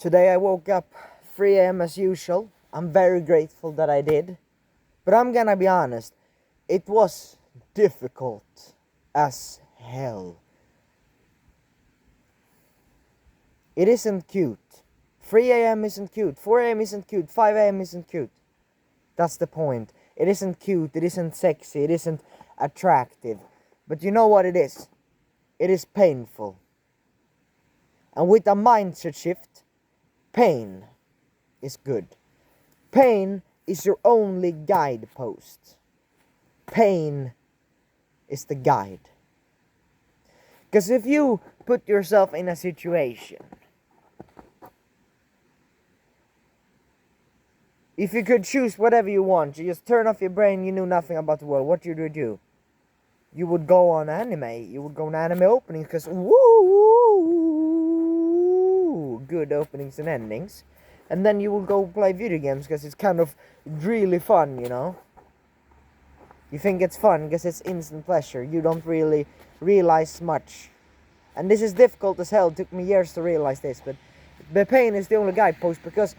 Today I woke up 3 a.m. as usual. I'm very grateful that I did. But I'm gonna be honest, it was difficult as hell. It isn't cute. 3 a.m. isn't cute. 4 a.m. isn't cute. 5 a.m. isn't cute. That's the point. It isn't cute. It isn't sexy. It isn't attractive. But you know what it is? It is painful. And with a mindset shift, pain is good. Pain is your only guidepost. Pain is the guide. Because if you put yourself in a situation, if you could choose whatever you want, you just turn off your brain, you knew nothing about the world, what you would do? You would go on anime. You would go on anime openings because woo, good openings and endings. And then you will go play video games because it's kind of really fun, you know. You think it's fun because it's instant pleasure. You don't really realize much. And this is difficult as hell. It took me years to realize this. But the pain is the only guidepost because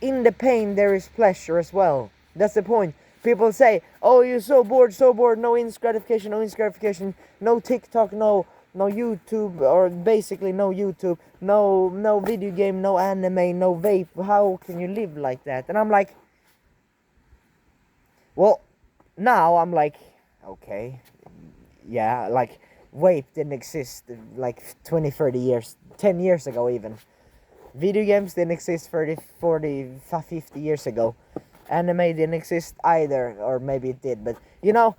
in the pain there is pleasure as well. That's the point. People say, oh, you're so bored, no instant gratification, no TikTok, no YouTube, or basically no YouTube, no video game, no anime, no vape. How can you live like that? And I'm like, well, now I'm like, okay, yeah, like vape didn't exist like 20, 30 years, 10 years ago even. Video games didn't exist 30, 40, 50 years ago. Anime didn't exist either, or maybe it did, but you know,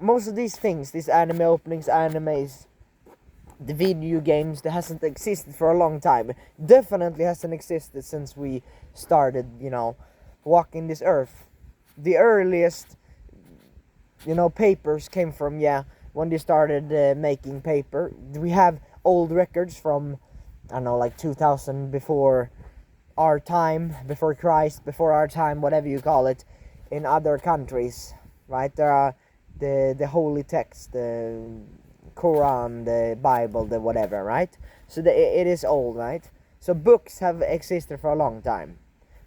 most of these things, these anime openings, animes, the video games, that hasn't existed for a long time. Definitely hasn't existed since we started, you know, walking this earth. The earliest, you know, papers came from, when they started making paper. We have old records from, I don't know, like 2000 before our time, before Christ, before our time, whatever you call it, in other countries, right? There are the holy text, the Quran, the Bible, the whatever, right? So it is old, right? So books have existed for a long time.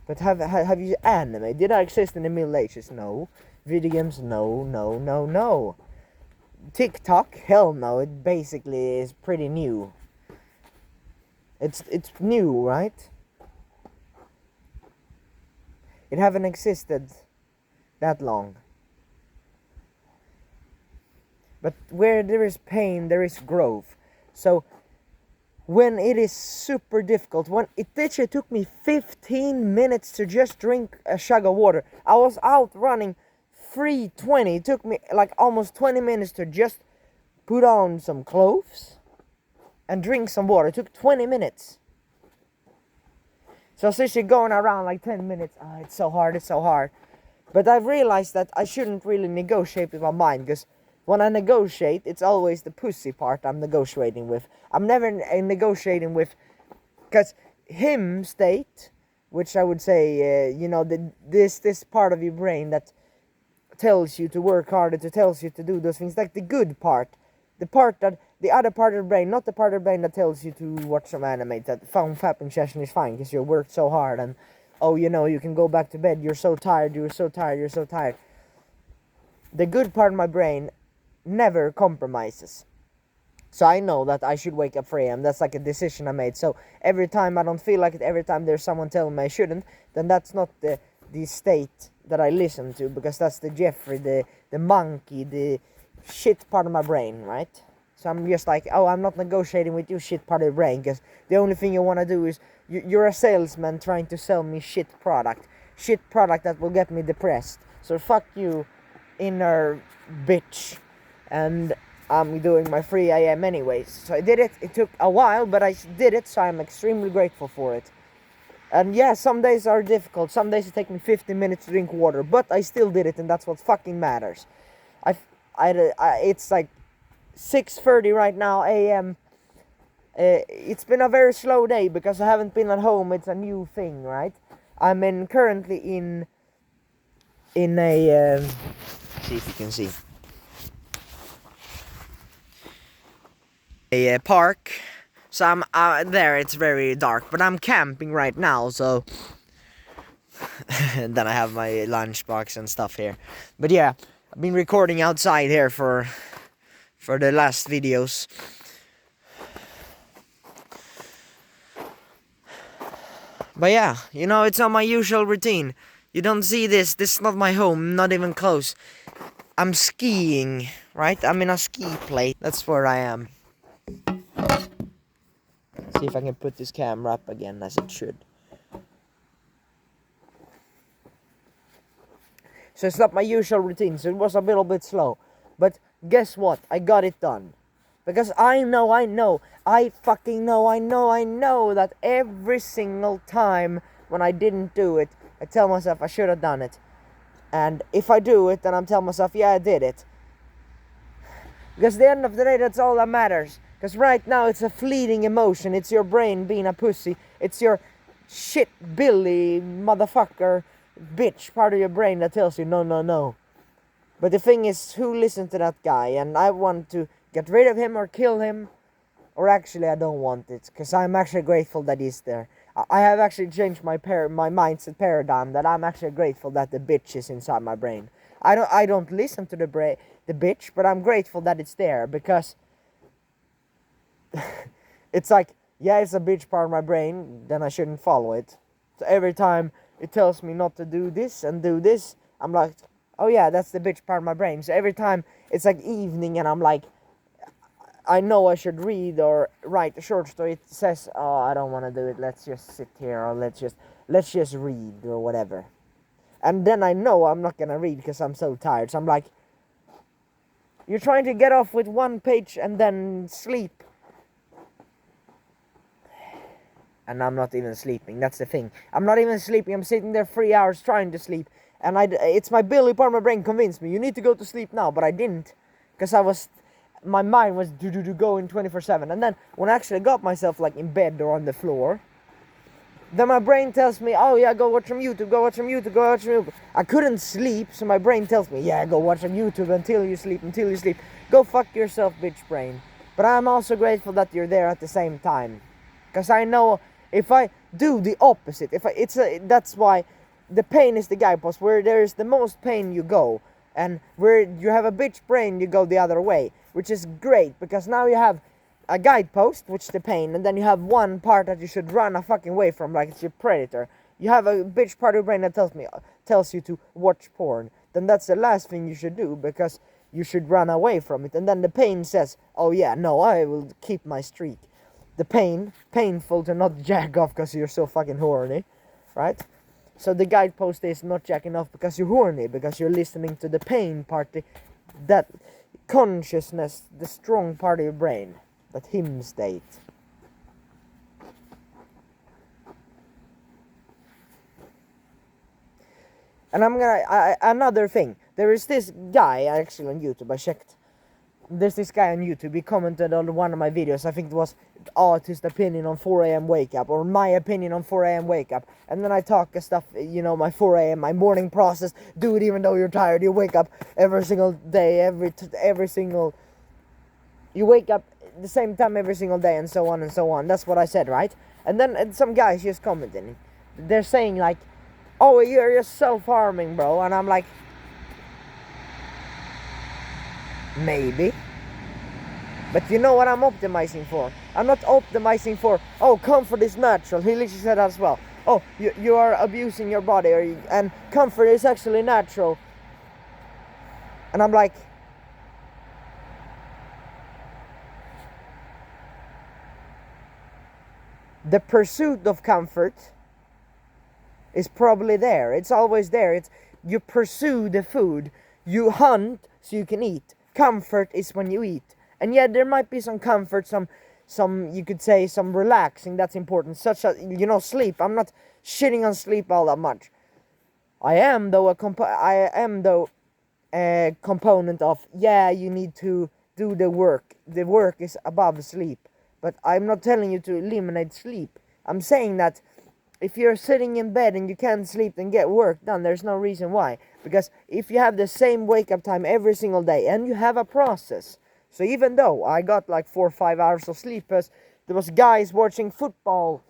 But have you anime? Did it exist in the Middle Ages? No. Video games? No. TikTok? Hell no. It basically is pretty new. It's new, right? It haven't existed that long. But where there is pain, there is growth. So when it is super difficult, when it literally took me 15 minutes to just drink a jug of water. I was out running 3:20. It took me like almost 20 minutes to just put on some clothes and drink some water. It took 20 minutes. So since you're going around like 10 minutes, it's so hard. But I've realized that I shouldn't really negotiate with my mind, because when I negotiate, it's always the pussy part I'm negotiating with. I'm never negotiating with, because him state, which I would say, this part of your brain that tells you to work harder, to tells you to do those things, like the good part. The other part of the brain, not the part of the brain that tells you to watch some anime, that phone fapping session is fine because you worked so hard and, you can go back to bed, you're so tired. The good part of my brain never compromises. So I know that I should wake up 3 a.m. That's like a decision I made. So every time I don't feel like it, every time there's someone telling me I shouldn't, then that's not the state that I listen to, because that's the Jeffrey, the monkey, the shit part of my brain, right? So I'm just like, I'm not negotiating with you, shit part of the brain, because the only thing you want to do is you're a salesman trying to sell me shit product that will get me depressed. So fuck you, inner bitch. And I'm doing my 3 a.m. anyways. So I did it. It took a while, but I did it, so I'm extremely grateful for it. And yeah, some days are difficult. Some days it take me 15 minutes to drink water, but I still did it, and that's what fucking matters. It's like 6:30 right now a.m. It's been a very slow day because I haven't been at home. It's a new thing, right? I'm currently in a see if you can see a park So I'm there. It's very dark, but I'm camping right now. So and then I have my lunchbox and stuff here. But yeah, I've been recording outside here for the last videos. But yeah, you know, it's not my usual routine. You don't see this. This is not my home, not even close. I'm skiing, right? I'm in a ski place. That's where I am. See if I can put this camera up again as it should. So it's not my usual routine, so it was a little bit slow. But guess what? I got it done. Because I fucking know that every single time when I didn't do it, I tell myself I should have done it. And if I do it, then I'm telling myself, yeah, I did it. Because at the end of the day, that's all that matters. Because right now, it's a fleeting emotion. It's your brain being a pussy. It's your shit, Billy, motherfucker, bitch part of your brain that tells you, no, no, no. But the thing is, who listens to that guy? And I want to get rid of him or kill him. Or actually, I don't want it. Because I'm actually grateful that he's there. I have actually changed my mindset paradigm. That I'm actually grateful that the bitch is inside my brain. I don't listen to the bitch. But I'm grateful that it's there. Because it's like, yeah, it's a bitch part of my brain. Then I shouldn't follow it. So every time it tells me not to do this and do this, I'm like, oh yeah, that's the bitch part of my brain. So every time it's like evening and I'm like, I know I should read or write a short story, it says, oh, I don't want to do it, let's just sit here, or let's just read or whatever. And then I know I'm not gonna read because I'm so tired. So I'm like, you're trying to get off with one page and then sleep. And I'm not even sleeping, that's the thing. I'm not even sleeping, I'm sitting there 3 hours trying to sleep. And it's my Billy part of my brain convinced me, you need to go to sleep now, but I didn't. Because my mind was going 24/7. And then when I actually got myself like in bed or on the floor, then my brain tells me, oh yeah, go watch some YouTube, go watch some YouTube, go watch some YouTube. I couldn't sleep, so my brain tells me, yeah, go watch some YouTube until you sleep. Go fuck yourself, bitch brain. But I'm also grateful that you're there at the same time. Because I know if I do the opposite, that's why the pain is the guidepost. Where there is the most pain, you go. And where you have a bitch brain, you go the other way. Which is great, because now you have a guidepost, which is the pain, and then you have one part that you should run a fucking way from, like it's your predator. You have a bitch part of your brain that tells you to watch porn. Then that's the last thing you should do, because you should run away from it. And then the pain says, oh yeah, no, I will keep my streak. The painful to not jack off because you're so fucking horny, right? So the guidepost is not jacking off because you're horny, because you're listening to the pain part, that consciousness, the strong part of your brain, that him state. And another thing, there is this guy actually on YouTube, I checked. There's this guy on YouTube, he commented on one of my videos, I think it was artist opinion on 4 a.m. wake up, or my opinion on 4 a.m. wake up. And then I talk stuff, you know, my 4 a.m., my morning process. Do it even though you're tired. You wake up every single day, you wake up the same time every single day, and so on and so on. That's what I said, right? And then some guys just commenting. They're saying like, oh, you're just self-harming, bro. And I'm like, maybe. But you know what I'm optimizing for? I'm not optimizing for, oh, comfort is natural. He literally said that as well. Oh, you are abusing your body, and comfort is actually natural. And I'm like, the pursuit of comfort is probably there. It's always there. You pursue the food. You hunt so you can eat. Comfort is when you eat. And yeah, there might be some comfort, some you could say some relaxing that's important, such as, you know, sleep. I'm not shitting on sleep all that much. I am though a component of, yeah, you need to do the work. The work is above sleep. But I'm not telling you to eliminate sleep. I'm saying that if you're sitting in bed and you can't sleep and get work done, there's no reason why. Because if you have the same wake up time every single day and you have a process. So even though I got like 4 or 5 hours of sleep, there was guys watching football,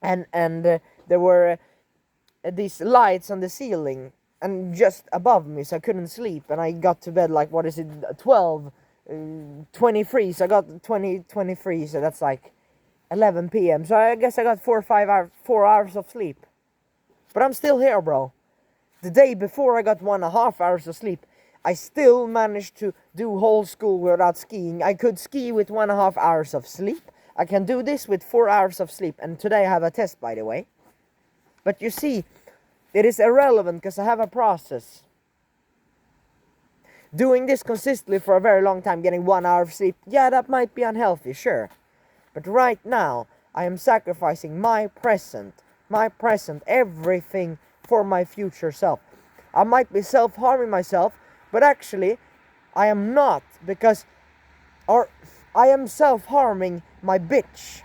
and there were these lights on the ceiling and just above me, so I couldn't sleep, and I got to bed like, what is it, 12, 23, so I got 23, so that's like 11 p.m. So I guess I got 4 hours of sleep. But I'm still here, bro. The day before I got 1.5 hours of sleep, I still managed to do whole school without skiing. I could ski with 1.5 hours of sleep. I can do this with 4 hours of sleep. And today I have a test, by the way. But you see, it is irrelevant because I have a process. Doing this consistently for a very long time, getting 1 hour of sleep, yeah, that might be unhealthy, sure. But right now, I am sacrificing my present, everything for my future self. I might be self-harming myself, but actually, I am not, because I am self-harming my bitch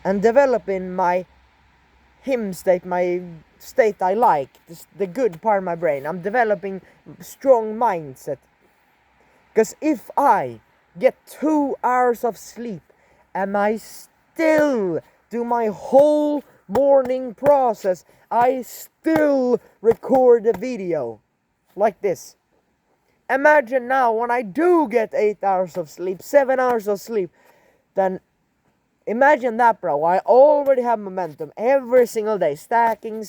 and developing my him state, my state I like, the good part of my brain. I'm developing strong mindset. Because if I get 2 hours of sleep and I still do my whole morning process, I still record a video like this. Imagine now when I do get 8 hours of sleep, 7 hours of sleep, then imagine that, bro. I already have momentum every single day, stacking.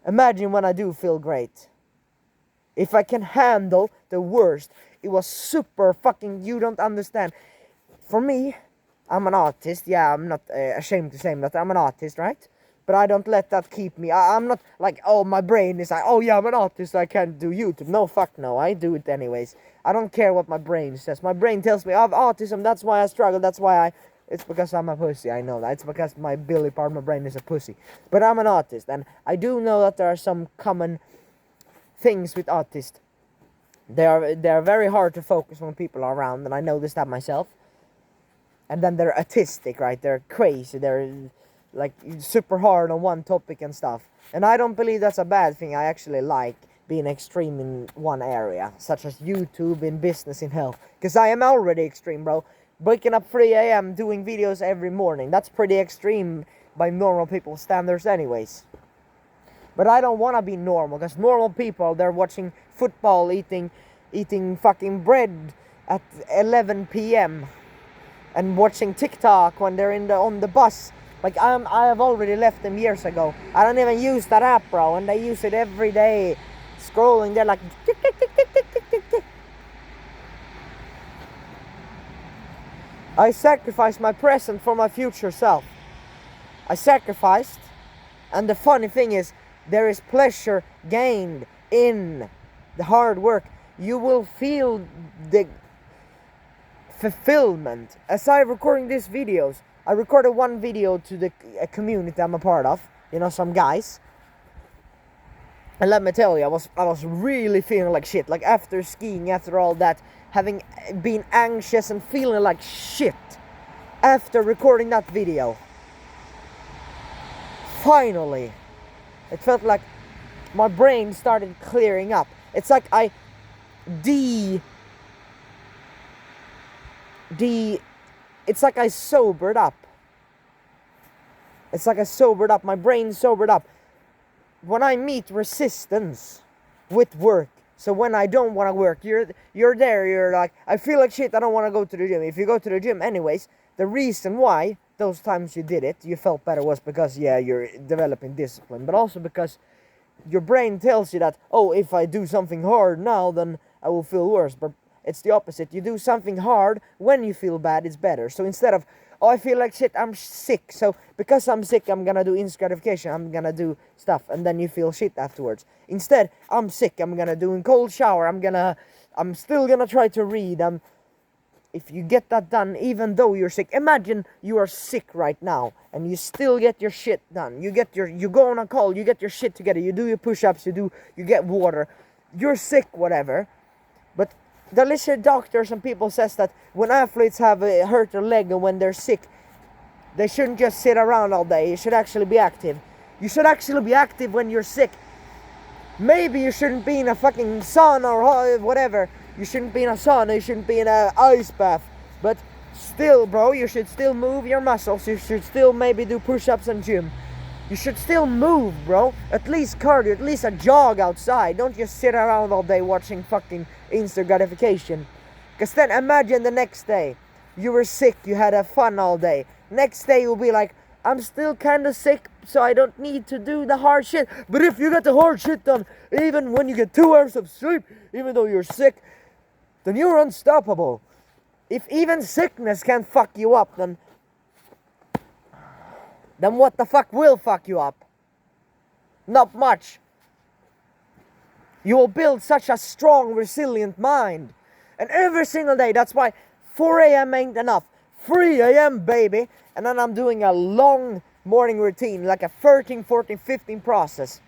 Imagine when I do feel great. If I can handle the worst. It was super fucking, you don't understand. For me, I'm an artist. Yeah, I'm not ashamed to say that I'm an artist, right? But I don't let that keep me. I'm not like, oh, my brain is like, oh yeah, I'm an artist, I can't do YouTube. No, fuck no, I do it anyways. I don't care what my brain says. My brain tells me I have autism, that's why I struggle, it's because I'm a pussy, I know that. It's because my Billy part of my brain is a pussy. But I'm an artist, and I do know that there are some common things with artists. They are very hard to focus when people are around, and I noticed that myself. And then they're autistic, right? They're crazy, they're like super hard on one topic and stuff. And I don't believe that's a bad thing. I actually like being extreme in one area, such as YouTube, in business, in health. Because I am already extreme, bro. Waking up 3 a.m. doing videos every morning. That's pretty extreme by normal people's standards anyways. But I don't want to be normal, because normal people, they're watching football, eating fucking bread at 11 p.m. and watching TikTok when they're on the bus. Like, I have already left them years ago. I don't even use that app, bro, and they use it every day. Scrolling, they're like, tick, tick, tick, tick, tick, tick, tick, tick. I sacrificed my present for my future self. I sacrificed, and the funny thing is, there is pleasure gained in the hard work. You will feel the fulfillment. As I'm recording these videos, I recorded one video to the community I'm a part of, some guys. And let me tell you, I was really feeling like shit. Like after skiing, after all that, having been anxious and feeling like shit after recording that video. Finally, it felt like my brain started clearing up. It's like it's like I sobered up. My brain sobered up. When I meet resistance with work, so when I don't want to work, you're there, you're like, I feel like shit, I don't want to go to the gym. If you go to the gym anyways, the reason why those times you did it, you felt better, was because, yeah, you're developing discipline, but also because your brain tells you that, oh, if I do something hard now, then I will feel worse. But it's the opposite. You do something hard when you feel bad, it's better. So instead of, oh, I feel like shit, I'm sick, so because I'm sick, I'm gonna do instant gratification, I'm gonna do stuff, and then you feel shit afterwards. Instead, I'm sick, I'm gonna do a cold shower, I'm still gonna try to read. If you get that done, even though you're sick, imagine you are sick right now, and you still get your shit done. You go on a call, you get your shit together, you do your push-ups, you get water, you're sick, whatever. But the lizard doctors and people says that when athletes have hurt their leg and when they're sick, they shouldn't just sit around all day. You should actually be active. You should actually be active when you're sick. Maybe you shouldn't be in a fucking sauna or whatever, You shouldn't be in a sauna, you shouldn't be in an ice bath. But still, bro, you should still move your muscles. You should still maybe do push-ups and gym. You should still move, bro. At least cardio, at least a jog outside. Don't just sit around all day watching fucking instant gratification. Because then imagine the next day. You were sick, you had a fun all day. Next day you'll be like, I'm still kind of sick, so I don't need to do the hard shit. But if you get the hard shit done, even when you get 2 hours of sleep, even though you're sick, then you're unstoppable. If even sickness can fuck you up, then what the fuck will fuck you up? Not much. You will build such a strong, resilient mind. And every single day, that's why 4 a.m. ain't enough. 3 a.m. baby. And then I'm doing a long morning routine, like a 13, 14, 15 process.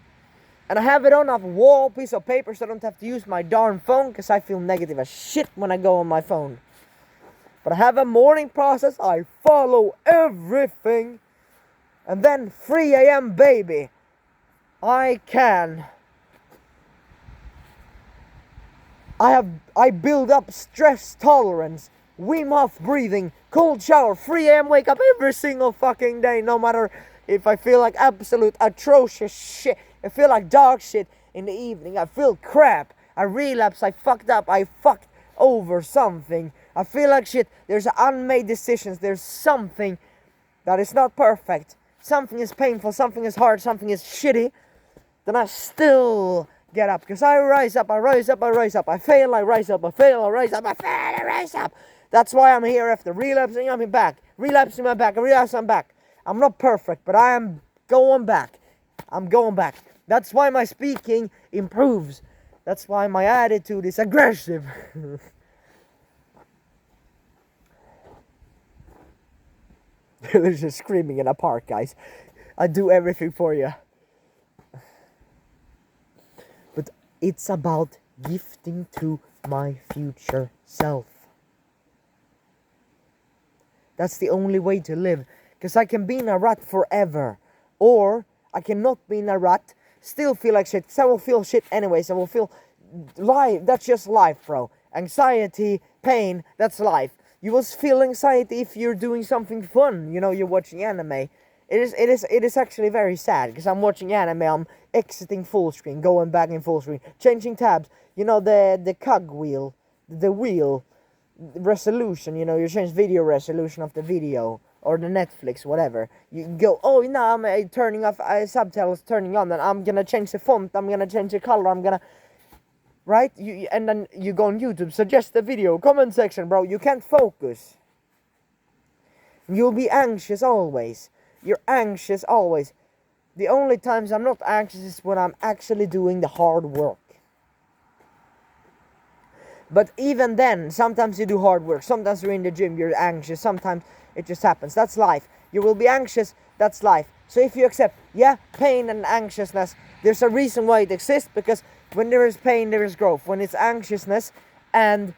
And I have it on a wall piece of paper so I don't have to use my darn phone, because I feel negative as shit when I go on my phone. But I have a morning process, I follow everything. And then 3 a.m. baby, I build up stress tolerance, Wim Hof breathing, cold shower, 3 a.m. wake up every single fucking day, no matter if I feel like absolute atrocious shit, I feel like dog shit in the evening, I feel crap, I relapse, I fucked up, I fucked over something, I feel like shit, there's unmade decisions, there's something that is not perfect, something is painful, something is hard, something is shitty, then I still get up, because I rise up, I rise up, I rise up, I fail, I rise up, I fail, I rise up, I fail, I rise up. That's why I'm here after relapsing, I'm back, relapsing, I'm back, relapsing, I'm back. I'm not perfect, but I am going back. I'm going back. That's why my speaking improves. That's why my attitude is aggressive. They're just screaming in a park, guys. I do everything for you. But it's about gifting to my future self. That's the only way to live. Because I can be in a rut forever. Or I cannot be in a rut, still feel like shit. Because I will feel shit anyways. I will feel life. That's just life, bro. Anxiety, pain, that's life. You will feel anxiety if you're doing something fun. You know, you're watching anime. It is actually very sad. Because I'm watching anime, I'm exiting full screen, going back in full screen, changing tabs. You know, the cog wheel, the wheel, resolution, you know, you change video resolution of the video. Or the Netflix, whatever. You go, oh, now I'm turning off subtitles, turning on, and I'm gonna change the font, I'm gonna change the color, I'm gonna... Right? And then you go on YouTube, suggest the video, comment section, bro. You can't focus. You'll be anxious always. You're anxious always. The only times I'm not anxious is when I'm actually doing the hard work. But even then, sometimes you do hard work. Sometimes you're in the gym, you're anxious. Sometimes it just happens. That's life. You will be anxious. That's life. So if you accept, yeah, pain and anxiousness, there's a reason why it exists. Because when there is pain, there is growth. When it's anxiousness and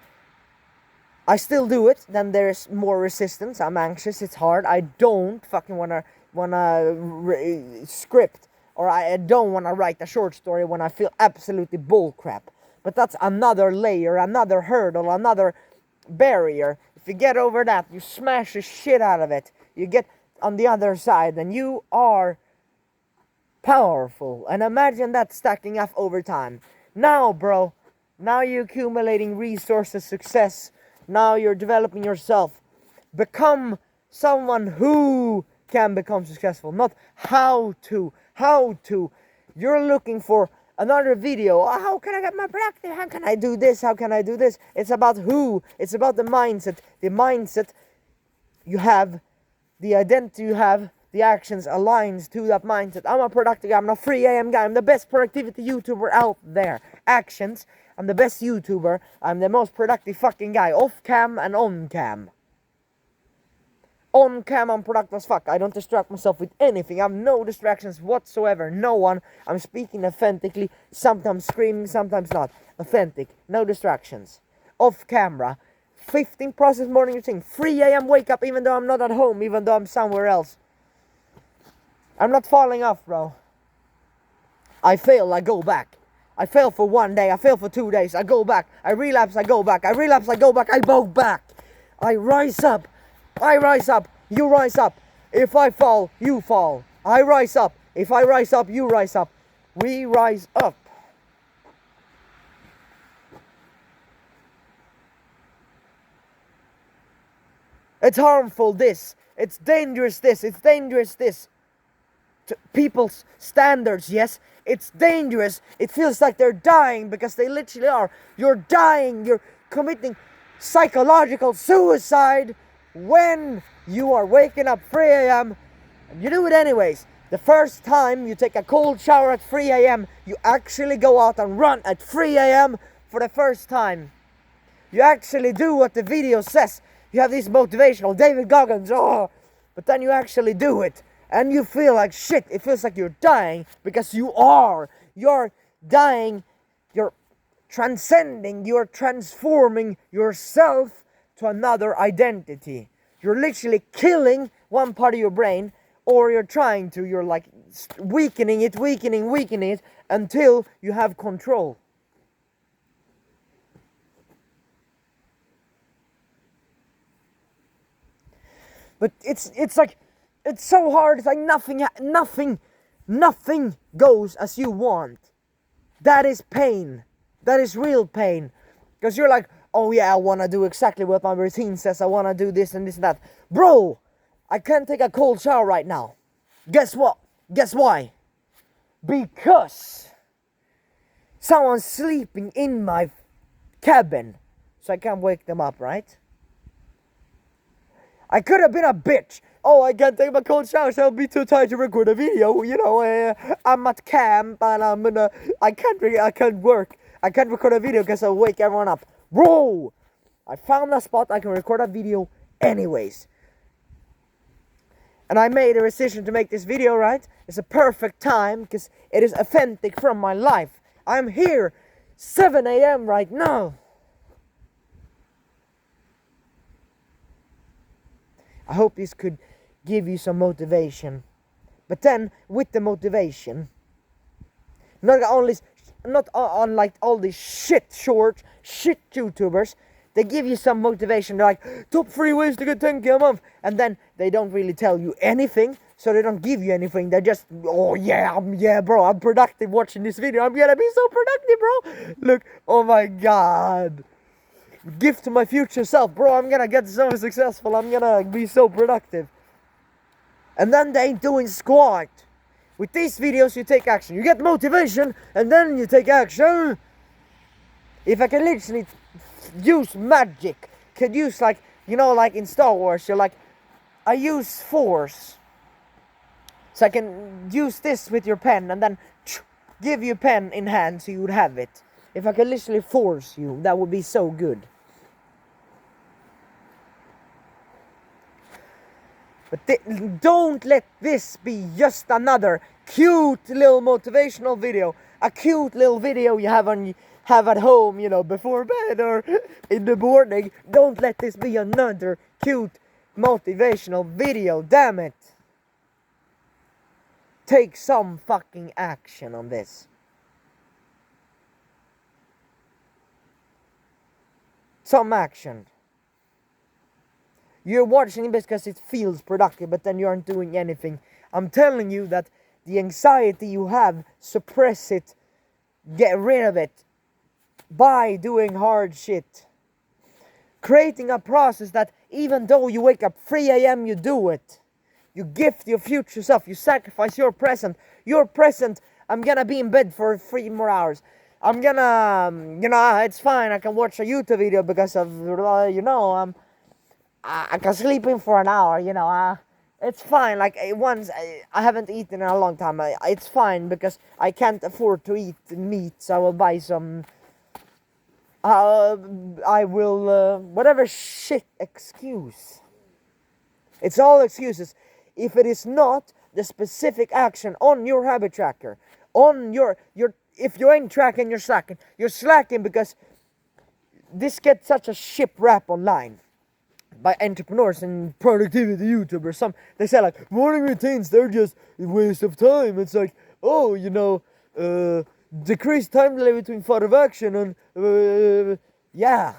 I still do it, then there's more resistance. I'm anxious. It's hard. I don't fucking wanna script, or I don't wanna write a short story when I feel absolutely bullcrap. But that's another layer, another hurdle, another barrier. If you get over that, you smash the shit out of it. You get on the other side, and you are powerful. And imagine that stacking up over time. Now, bro, now you're accumulating resources, success. Now you're developing yourself. Become someone who can become successful, not how to. How to. You're looking for another video. Oh, how can I get more productive? How can I do this? How can I do this? It's about who. It's about the mindset. The mindset you have, the identity you have, the actions aligns to that mindset. I'm a productive guy. I'm a 3 a.m. guy. I'm the best productivity YouTuber out there. Actions. I'm the best YouTuber. I'm the most productive fucking guy. Off cam and on cam. On cam, I'm productive as fuck. I don't distract myself with anything. I have no distractions whatsoever. No one. I'm speaking authentically. Sometimes screaming, sometimes not. Authentic. No distractions. Off camera. 15 process morning routine. 3 a.m. wake up even though I'm not at home. Even though I'm somewhere else. I'm not falling off, bro. I fail. I go back. I fail for 1 day, I fail for 2 days, I go back, I relapse, I go back, I relapse, I go back, I go back. I rise up, you rise up. If I fall, you fall. I rise up, if I rise up, you rise up. We rise up. It's harmful this, it's dangerous this, it's dangerous this. To people's standards, yes, it's dangerous. It feels like they're dying because they literally are. You're dying, you're committing psychological suicide when you are waking up 3 a.m. and you do it anyways. The first time you take a cold shower at 3 a.m., you actually go out and run at 3 a.m. for the first time. You actually do what the video says. You have this motivational David Goggins, but then you actually do it. And you feel like shit. It feels like you're dying because you are. You're dying. You're transcending. You're transforming yourself to another identity. You're literally killing one part of your brain, or you're trying to. You're like weakening it until you have control. But it's like, it's so hard. It's like nothing goes as you want. That is pain. That is real pain. Because you're like, oh yeah, I want to do exactly what my routine says. I want to do this and this and that. Bro, I can't take a cold shower right now. Guess what? Guess why? Because someone's sleeping in my cabin. So I can't wake them up, right? I could have been a bitch. Oh, I can't take my cold shower, so I'll be too tired to record a video. You know, I'm at camp and I can't work. I can't record a video because I'll wake everyone up. Bro, I found a spot I can record a video anyways. And I made a decision to make this video, right? It's a perfect time because it is authentic from my life. I'm here, 7 a.m. right now. I hope this could give you some motivation. But then, with the motivation, not unlike all these shit YouTubers, they give you some motivation. They're like, top 3 ways to get 10k a month. And then they don't really tell you anything. So they don't give you anything. They just, oh yeah, bro, I'm productive watching this video. I'm gonna be so productive, bro. Look, oh my god. Gift to my future self, bro. I'm gonna get so successful. I'm gonna be so productive. And then they ain't doing squat. With these videos, you take action. You get motivation, and then you take action. If I can literally use magic, could use like, you know, like in Star Wars, you're like, I use force. So I can use this with your pen, and then give you pen in hand so you would have it. If I could literally force you, that would be so good. But don't let this be just another cute little motivational video. A cute little video you have at home, you know, before bed or in the morning. Don't let this be another cute motivational video. Damn it. Take some fucking action on this. Some action. You're watching it because it feels productive, but then you aren't doing anything. I'm telling you that the anxiety you have, suppress it. Get rid of it. By doing hard shit. Creating a process that even though you wake up 3 a.m. you do it. You gift your future self. You sacrifice your present. Your present, I'm gonna be in bed for 3 more hours. I'm gonna, it's fine. I can watch a YouTube video because of, I can sleep in for an hour, it's fine. Like once, I haven't eaten in a long time. It's fine because I can't afford to eat meat, so I will buy some. I will, whatever shit excuse. It's all excuses. If it is not the specific action on your habit tracker, on your if you ain't tracking, you're slacking. You're slacking because this gets such a shit rap online by entrepreneurs and productivity YouTubers. They say like morning routines, they're just a waste of time. It's like, oh, decrease time delay between thought of action and yeah.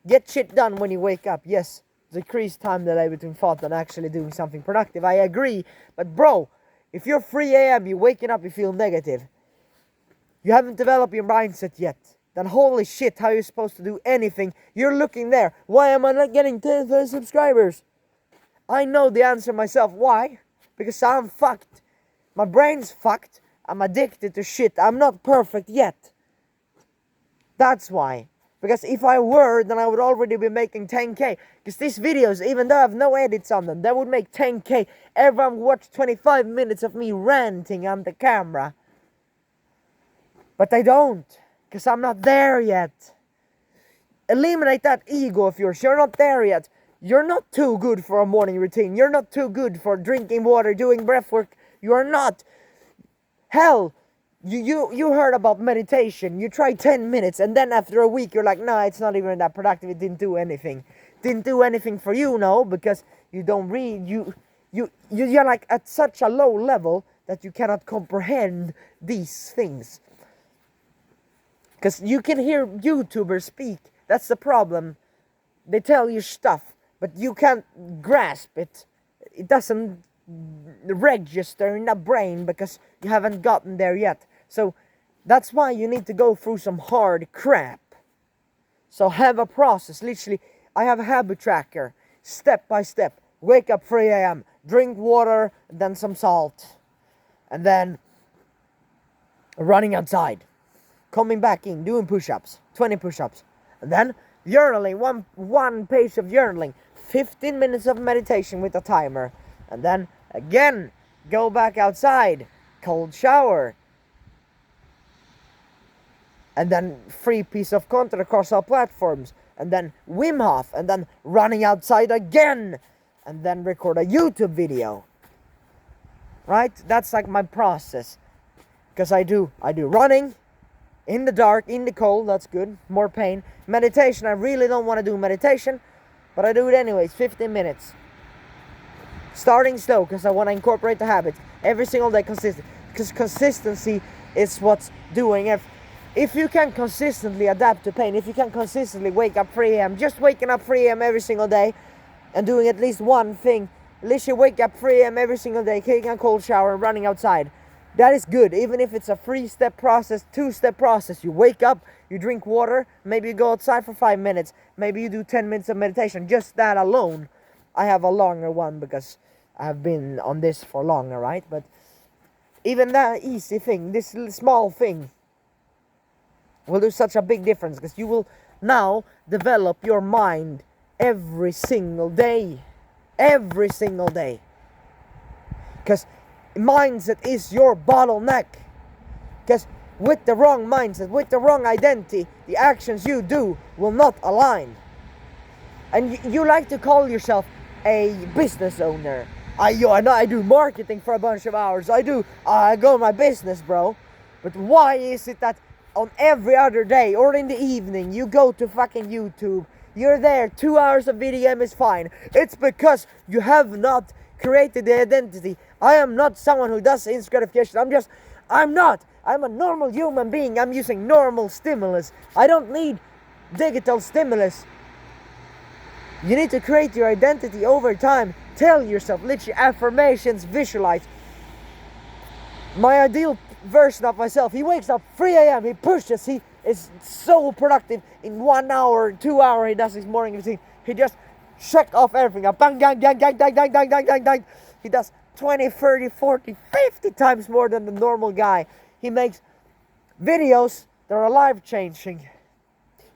Get shit done when you wake up. Yes, decrease time delay between thought and actually doing something productive. I agree. But bro, if you're 3 a.m., you're waking up, you feel negative. You haven't developed your mindset yet. Then holy shit, how are you supposed to do anything? You're looking there. Why am I not getting 10,000 subscribers? I know the answer myself. Why? Because I'm fucked. My brain's fucked. I'm addicted to shit. I'm not perfect yet. That's why. Because if I were, then I would already be making 10k. Because these videos, even though I have no edits on them, they would make 10k. Everyone would watch 25 minutes of me ranting on the camera. But I don't. Because I'm not there yet. Eliminate that ego of yours. You're not there yet. You're not too good for a morning routine. You're not too good for drinking water, doing breath work. You are not. Hell, you heard about meditation. You try 10 minutes and then after a week you're like, nah, it's not even that productive. It didn't do anything. Didn't do anything for you, no, because you don't read. You're like at such a low level that you cannot comprehend these things. Because you can hear YouTubers speak. That's the problem. They tell you stuff, but you can't grasp it. It doesn't register in the brain because you haven't gotten there yet. So that's why you need to go through some hard crap. So have a process. Literally, I have a habit tracker. Step by step. Wake up 3 a.m. Drink water, then some salt. And then running outside. Coming back in, doing push-ups. 20 push-ups. And then journaling. One page of journaling. 15 minutes of meditation with a timer. And then again, go back outside. Cold shower. And then free piece of content across all platforms. And then Wim Hof. And then running outside again. And then record a YouTube video. Right? That's like my process. Because I do running. In the dark, in the cold, that's good. More pain. Meditation, I really don't want to do meditation. But I do it anyways, 15 minutes. Starting slow, because I want to incorporate the habit. Every single day, consistent. Because consistency is what's doing it. If you can consistently adapt to pain, if you can consistently wake up 3 a.m., just waking up 3 a.m. every single day, and doing at least one thing. At least you wake up 3 a.m. every single day, taking a cold shower, and running outside. That is good, even if it's a 3-step process, 2-step process. You wake up, you drink water, maybe you go outside for 5 minutes, maybe you do 10 minutes of meditation. Just that alone. I have a longer one because I have been on this for longer, right? But even that easy thing, this small thing, will do such a big difference because you will now develop your mind every single day. Every single day. Because mindset is your bottleneck. Because with the wrong mindset, with the wrong identity, the actions you do will not align. And you like to call yourself a business owner. I do marketing for a bunch of hours. I go my business, bro. But why is it that on every other day or in the evening you go to fucking YouTube, you're there, 2 hours of video game is fine? It's because you have not created the identity. I am not someone who does instant gratification. I'm a normal human being. I'm using normal stimulus. I don't need digital stimulus. You need to create your identity over time. Tell yourself, literally affirmations, visualize. My ideal version of myself, he wakes up 3 a.m., he pushes, he is so productive. In 1 hour, 2 hours, he does his morning routine. He just check off everything. Bang, bang, bang, bang, bang, bang, bang, bang, bang, bang. He does 20, 30, 40, 50 times more than the normal guy. He makes videos that are life-changing.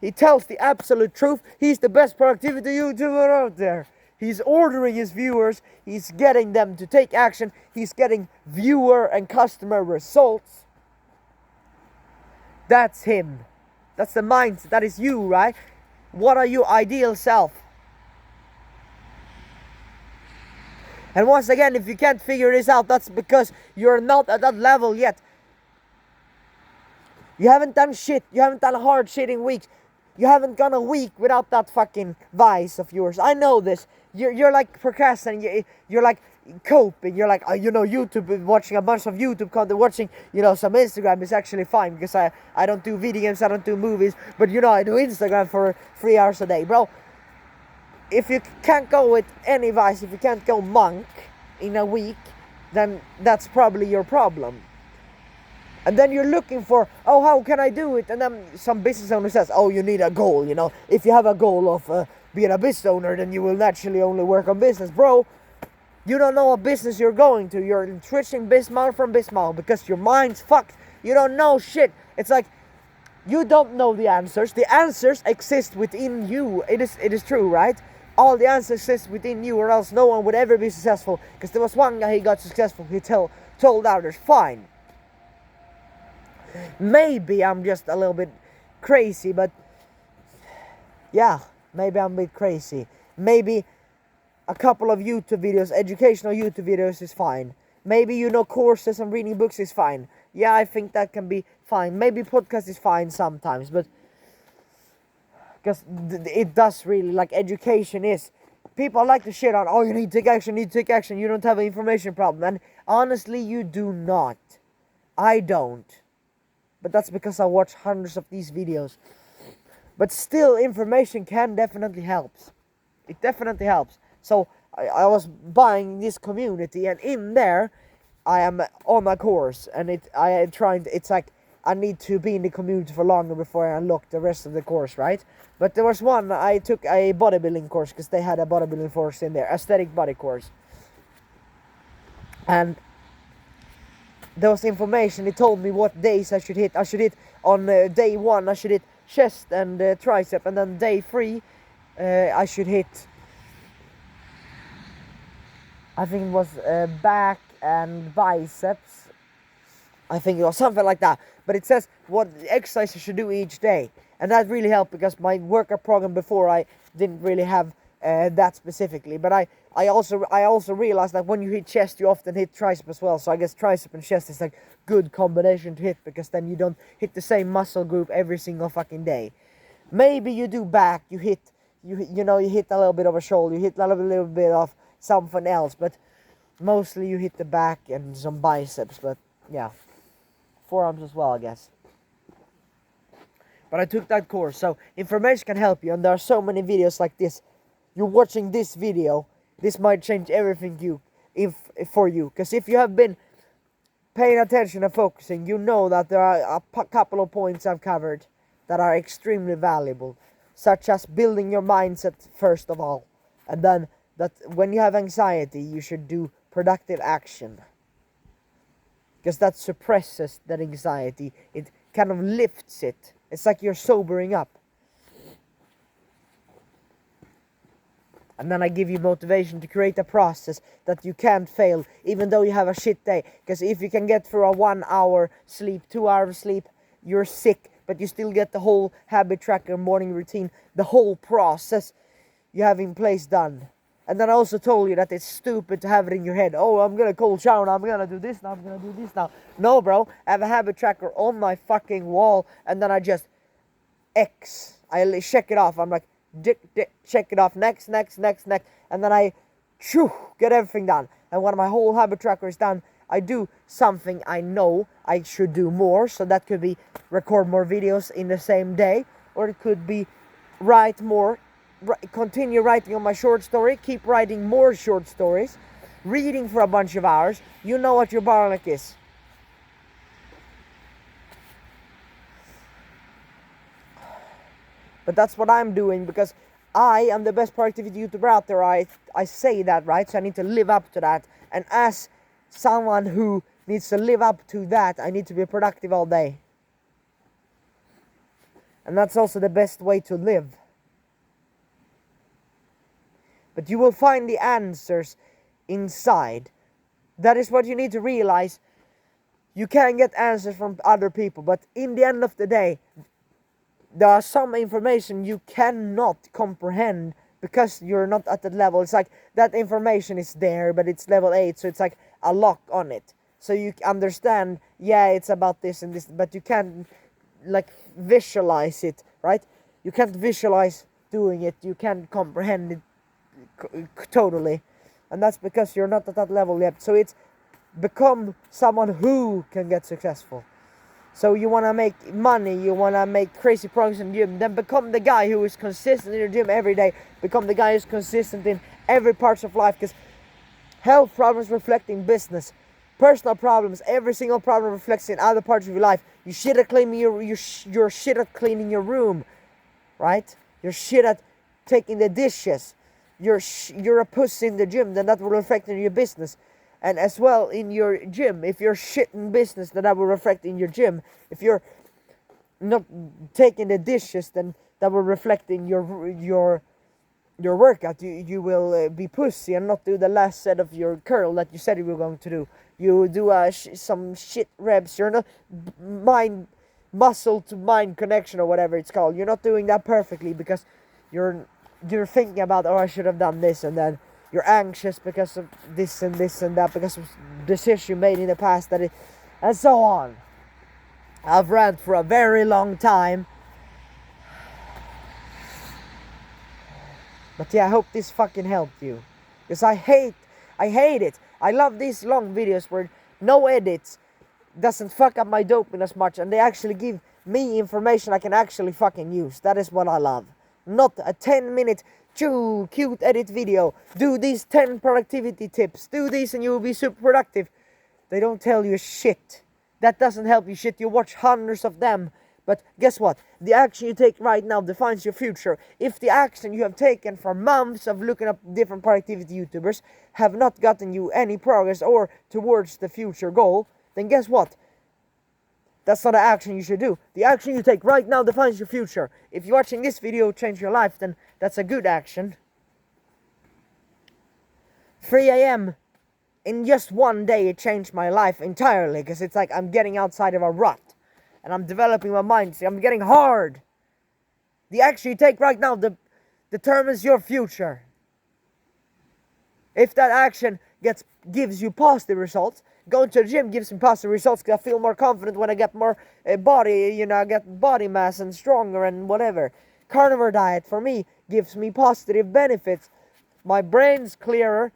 He tells the absolute truth. He's the best productivity YouTuber out there. He's ordering his viewers. He's getting them to take action. He's getting viewer and customer results. That's him. That's the mindset. That is you, right? What are your ideal self? And once again, if you can't figure this out, that's because you're not at that level yet. You haven't done shit. You haven't done hard shit in weeks. You haven't gone a week without that fucking vice of yours. I know this. You're like procrastinating. You're like coping. You're like, YouTube, watching a bunch of YouTube content, watching, some Instagram is actually fine because I don't do video games, I don't do movies, but I do Instagram for 3 hours a day, bro. If you can't go with any vice, if you can't go monk in a week, then that's probably your problem. And then you're looking for, how can I do it? And then some business owner says, you need a goal, If you have a goal of being a business owner, then you will naturally only work on business. Bro, you don't know what business you're going to. You're switching Bismarck from Bismarck because your mind's fucked. You don't know shit. It's like, you don't know the answers. The answers exist within you. It is true, right? All the answers exist within you, or else no one would ever be successful. Because there was one guy, he got successful. He told others, fine. Maybe I'm just a little bit crazy, but yeah, maybe I'm a bit crazy. Maybe a couple of YouTube videos, educational YouTube videos is fine. Maybe, courses and reading books is fine. Yeah, I think that can be fine. Maybe podcast is fine sometimes, but because it does really, like education is. People like to shit on, you need to take action, you don't have an information problem. And honestly, you do not. I don't. But that's because I watch hundreds of these videos. But still, information can definitely help. It definitely helps. So I was buying this community, and in there I am on my course, and it's like I need to be in the community for longer before I unlock the rest of the course, right? But there was one, I took a bodybuilding course because they had a bodybuilding course in there, aesthetic body course. And there was information, it told me what days I should hit. I should hit on day 1, I should hit chest and tricep, and then day 3 I should hit, I think it was back and biceps. I think it was something like that. But it says what exercise I should do each day. And that really helped because my workout program before, I didn't really have that specifically. But I also realized that when you hit chest, you often hit tricep as well. So I guess tricep and chest is like good combination to hit, because then you don't hit the same muscle group every single fucking day. Maybe you do back, you hit a little bit of a shoulder, you hit a little bit of something else, but mostly you hit the back and some biceps. But yeah, forearms as well, I guess. But I took that course, so information can help you, and there are so many videos like this. You're watching this video, this might change everything for you, because if you have been paying attention and focusing, you know that there are a couple of points I've covered that are extremely valuable, such as building your mindset first of all, and then that when you have anxiety, you should do productive action, because that suppresses that anxiety. It kind of lifts it. It's like you're sobering up. And then I give you motivation to create a process that you can't fail, even though you have a shit day. Because if you can get through a 1 hour sleep, 2 hours sleep, you're sick, but you still get the whole habit tracker, morning routine, the whole process you have in place done. And then I also told you that it's stupid to have it in your head. I'm gonna cold shower now, I'm gonna do this now, I'm gonna do this now. No, bro, I have a habit tracker on my fucking wall, and then I just I check it off. I'm like, check it off, next, and then I get everything done. And when my whole habit tracker is done, I do something I know I should do more. So that could be record more videos in the same day, or it could be continue writing on my short story, keep writing more short stories, reading for a bunch of hours. You know what your bottleneck is. But that's what I'm doing, because I am the best productivity YouTuber out there. I say that, right? So I need to live up to that. And as someone who needs to live up to that, I need to be productive all day. And that's also the best way to live. But you will find the answers inside. That is what you need to realize. You can get answers from other people, but in the end of the day, there are some information you cannot comprehend because you're not at that level. It's like that information is there, but it's level 8, so it's like a lock on it. So you understand, yeah, it's about this and this, but you can't like visualize it, right? you can't visualize doing it, you can't comprehend it totally, and that's because you're not at that level yet. So it's become someone who can get successful. So you want to make money, you want to make crazy progress in the gym, then become the guy who is consistent in your gym every day. Become the guy who's consistent in every part of life, because health problems reflect in business. Personal problems, every single problem reflects in other parts of your life. You shit at cleaning you're shit at cleaning your room, right? You're shit at taking the dishes. You're a pussy in the gym, then that will reflect in your business. And as well in your gym, if you're shit in business, then that will reflect in your gym. If you're not taking the dishes, then that will reflect in your workout. You will be pussy and not do the last set of your curl that you said you were going to do. You do some shit reps. You're not muscle to mind connection or whatever it's called. You're not doing that perfectly because you're thinking about, oh, I should have done this, and then you're anxious because of this and that, because of decisions you made in the past, and so on. I've ranted for a very long time. But yeah, I hope this fucking helped you. Because I hate it. I love these long videos where no edits doesn't fuck up my dopamine as much, and they actually give me information I can actually fucking use. That is what I love. Not a 10-minute cute edit video. Do these 10 productivity tips. Do these and you will be super productive. They don't tell you shit. That doesn't help you shit. You watch hundreds of them. But guess what? The action you take right now defines your future. If the action you have taken for months of looking up different productivity YouTubers have not gotten you any progress or towards the future goal, then guess what? That's not an action you should do. The action you take right now defines your future. If you're watching this video change your life, then that's a good action. 3 a.m. in just one day, it changed my life entirely, because it's like I'm getting outside of a rut and I'm developing my mind. See, I'm getting hard. The action you take right now determines your future. If that action gives you positive results, going to the gym gives me positive results because I feel more confident when I get more body, I get body mass and stronger and whatever. Carnivore diet for me gives me positive benefits. My brain's clearer.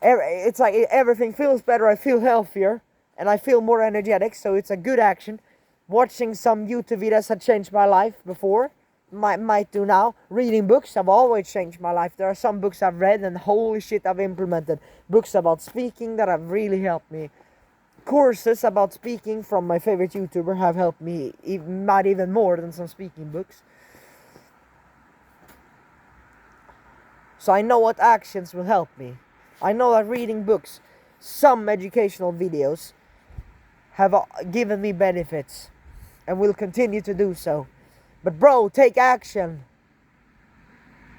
It's like everything feels better. I feel healthier and I feel more energetic, so it's a good action. Watching some YouTube videos had changed my life before. Might do now. Reading books have always changed my life. There are some books I've read and holy shit I've implemented. Books about speaking that have really helped me. Courses about speaking from my favorite YouTuber have helped me might even more than some speaking books. So I know what actions will help me. I know that reading books, some educational videos have given me benefits and will continue to do so. But bro, take action.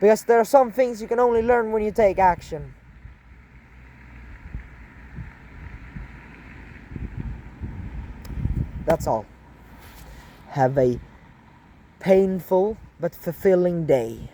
Because there are some things you can only learn when you take action. That's all. Have a painful but fulfilling day.